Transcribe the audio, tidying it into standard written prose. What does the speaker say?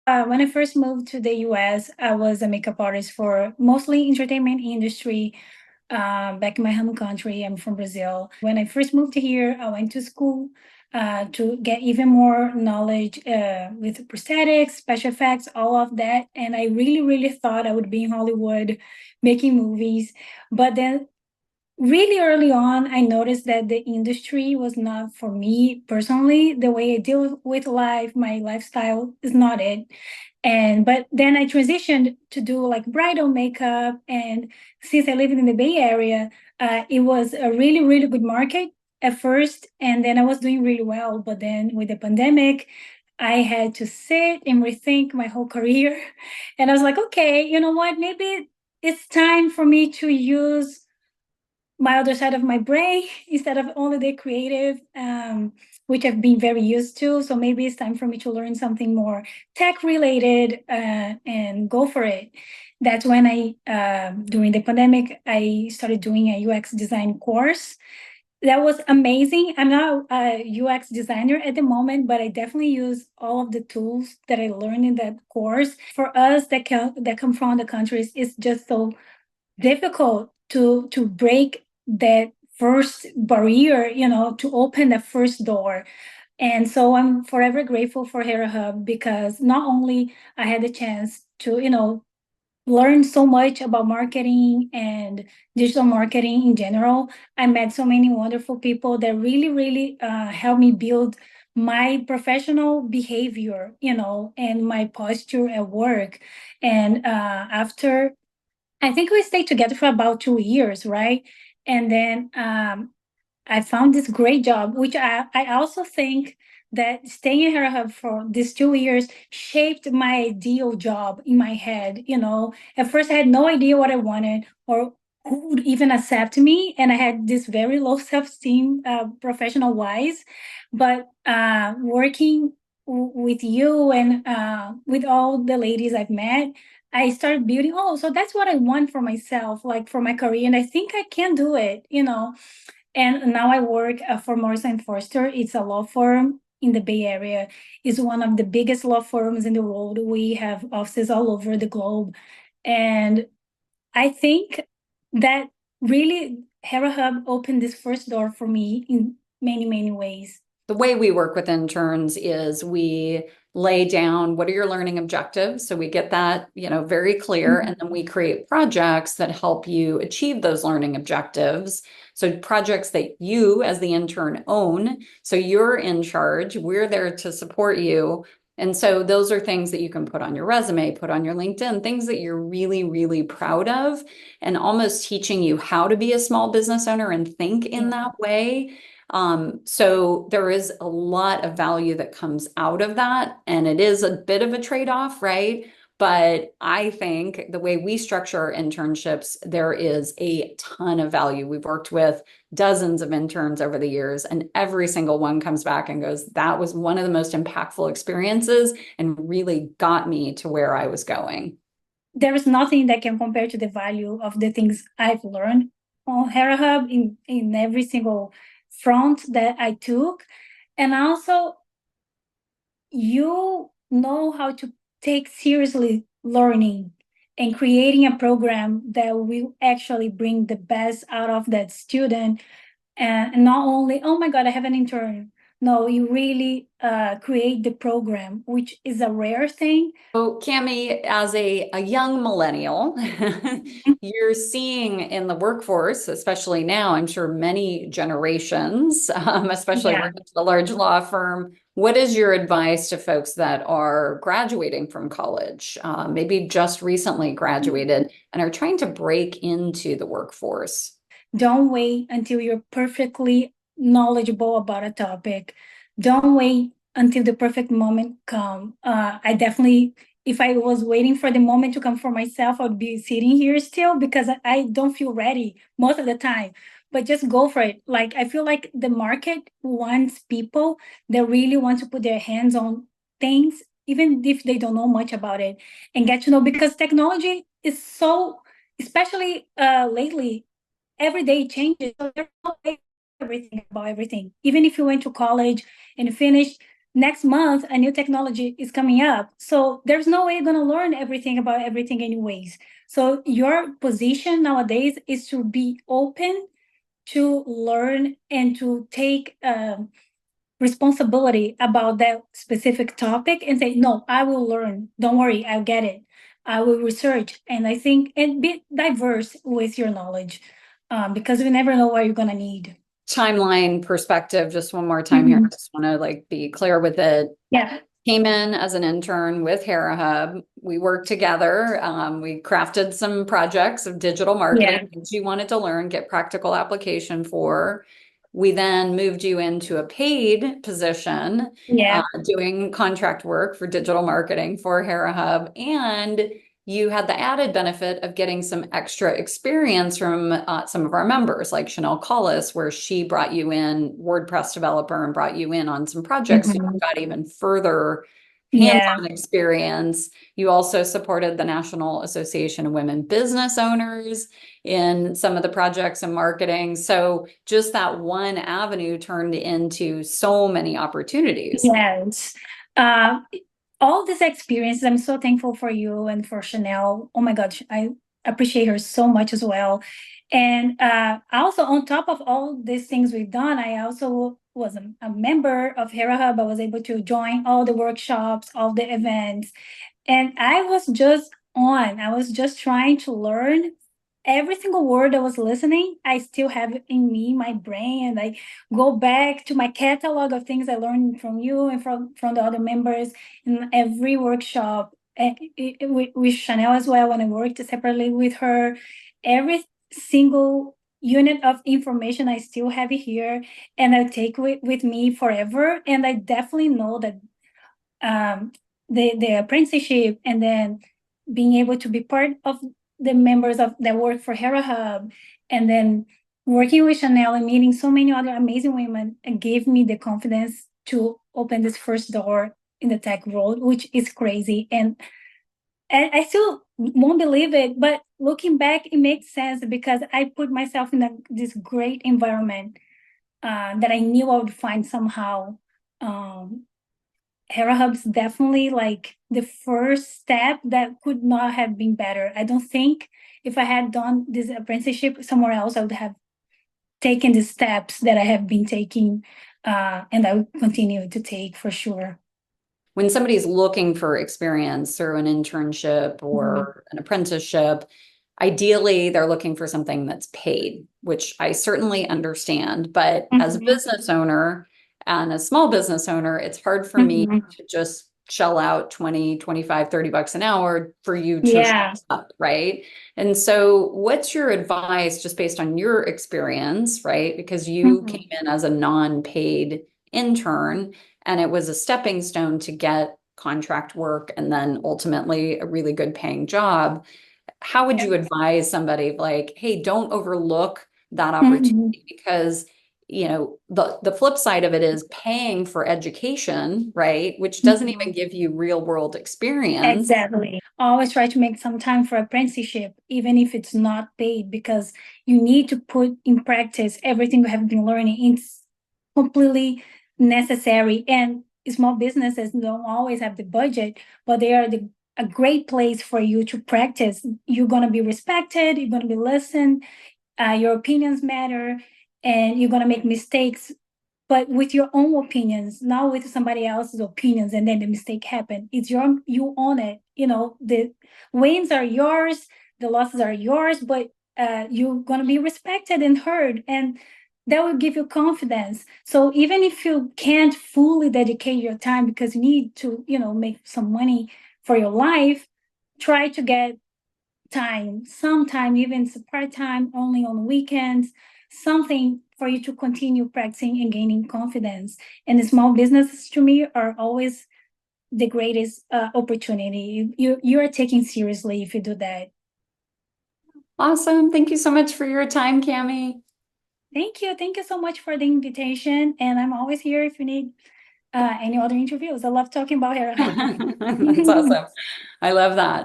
When I first moved to the US, I was a makeup artist for mostly entertainment industry. Back in my home country, I'm from Brazil. When I first moved here, I went to school to get even more knowledge with prosthetics, special effects, all of that. And I really, really thought I would be in Hollywood making movies. But then really early on, I noticed that the industry was not for me personally. The way I deal with life, my lifestyle is not it. But then I transitioned to do like bridal makeup. And since I live in the Bay Area, it was a really, really good market at first. And then I was doing really well. But then with the pandemic, I had to sit and rethink my whole career. And I was like, okay, you know what? Maybe it's time for me to use my other side of my brain instead of only the creative, which I've been very used to. So maybe it's time for me to learn something more tech related and go for it. That's when during the pandemic, I started doing a UX design course. That was amazing. I'm not a UX designer at the moment, but I definitely use all of the tools that I learned in that course. For us that come from the countries, it's just so difficult to break that first barrier, to open the first door. And so I'm forever grateful for Hera Hub because not only I had the chance to, learn so much about marketing and digital marketing in general. I met so many wonderful people that really, really helped me build my professional behavior, and my posture at work. And after I think we stayed together for about 2 years, right? And then I found this great job, which I also think that staying in Hera Hub for these 2 years shaped my ideal job in my head. At first I had no idea what I wanted or who would even accept me. And I had this very low self-esteem, professional wise. But working with you and with all the ladies I've met, I started building, oh, so that's what I want for myself, like for my career. And I think I can do it. And now I work for Morrison Foerster. It's a law firm in the Bay Area. It's one of the biggest law firms in the world. We have offices all over the globe. And I think that really Hera Hub opened this first door for me in many, many ways. The way we work with interns is we lay down what are your learning objectives, so we get that very clear, and then we create projects that help you achieve those learning objectives. So projects that you as the intern own, so you're in charge, we're there to support you. And so those are things that you can put on your resume, put on your LinkedIn, things that you're really, really proud of, and almost teaching you how to be a small business owner and think in that way. So there is a lot of value that comes out of that, and it is a bit of a trade-off, right? But I think the way we structure our internships, there is a ton of value. We've worked with dozens of interns over the years, and every single one comes back and goes, that was one of the most impactful experiences and really got me to where I was going. There is nothing that can compare to the value of the things I've learned on Hera Hub in every single front that I took. And also, you know how to take seriously learning and creating a program that will actually bring the best out of that student. And not only, oh my God, I have an intern. No, you really create the program, which is a rare thing. So, Cami, as a young millennial, you're seeing in the workforce, especially now, I'm sure many generations, especially Yeah. working at a large law firm. What is your advice to folks that are graduating from college, maybe just recently graduated, and are trying to break into the workforce? Don't wait until you're perfectly knowledgeable about a topic. Don't wait until the perfect moment come. I definitely, if I was waiting for the moment to come for myself, I would be sitting here still because I don't feel ready most of the time. But just go for it. Like I feel like the market wants people that really want to put their hands on things, even if they don't know much about it, and get to know because technology is so, especially lately, every day changes. So there's no way everything about everything. Even if you went to college and finished, next month a new technology is coming up, so there's no way you're going to learn everything about everything anyways. So your position nowadays is to be open to learn and to take responsibility about that specific topic and say, no, I will learn, don't worry, I'll get it, I will research. And I think, and be diverse with your knowledge, because we never know what you're going to need. Timeline perspective, just one more time here. Mhm. I just want to like be clear with it. Yeah. Came in as an intern with Hera Hub. We worked together. We crafted some projects of digital Yeah. marketing, things you wanted to learn, get practical application for. We then moved you into a paid position, Yeah. doing contract work for digital marketing for Hera Hub. And you had the added benefit of getting some extra experience from some of our members, like Chanel Collis, where she brought you in, WordPress developer, and brought you in on some projects. So you Mhm. got even further Yeah. hands-on experience. You also supported the National Association of Women Business Owners in some of the projects and marketing. So just that one avenue turned into so many opportunities. Yes. Uh, all these experiences, I'm so thankful for you and for Chanel. Oh my gosh, I appreciate her so much as well. And also, on top of all these things we've done, I also was a member of Hera Hub. I was able to join all the workshops, all the events. And I was just trying to learn every single word I was listening. I still have it in me, my brain, and I go back to my catalog of things I learned from you and from the other members in every workshop. And with Chanel as well, when I worked separately with her, every single unit of information I still have here, and I take with me forever. And I definitely know that um, the apprenticeship and then being able to be part of the members of that work for Hera Hub, and then working with Chanel and meeting so many other amazing women gave me the confidence to open this first door in the tech world, which is crazy. And I still won't believe it, but looking back, it makes sense because I put myself in this great environment that I knew I would find somehow. Um, Hera Hub's definitely like the first step that could not have been better. I don't think if I had done this apprenticeship somewhere else, I would have taken the steps that I have been taking, and I would continue to take for sure. When somebody's looking for experience through an internship Mhm. or an apprenticeship, ideally they're looking for something that's paid, which I certainly understand. But as a Mhm. business owner and a small business owner, it's hard for me Mhm. to just shell out 20, 25, $30 an hour for you to show Yeah. up, right? And so what's your advice just based on your experience, right? Because you Mhm. came in as a non-paid intern and it was a stepping stone to get contract work and then ultimately a really good paying job. How would Yeah. you advise somebody like, hey, don't overlook that Mhm. opportunity because the flip side of it is paying for education, right? Which doesn't even Mhm. give you real world experience. Exactly. Always try to make some time for apprenticeship, even if it's not paid, because you need to put in practice everything you have been learning. It's completely necessary. And small businesses don't always have the budget, but they are a great place for you to practice. You're going to be respected, you're going to be listened, your opinions matter, and you're going to make mistakes, but with your own opinions, not with somebody else's opinions, and then the mistake happened. It's you own it. You know, the wins are yours, the losses are yours, but you're gonna be respected and heard, and that will give you confidence. So even if you can't fully dedicate your time because you need to, make some money for your life, try to get time, sometime even part-time, only on weekends, something for you to continue practicing and gaining confidence. And the small businesses to me are always the greatest opportunity. You are taking seriously if you do that. Awesome. Thank you so much for your time, Cami. Thank you. Thank you so much for the invitation. And I'm always here if you need any other interviews. I love talking about Hera Hub. That's awesome. I love that.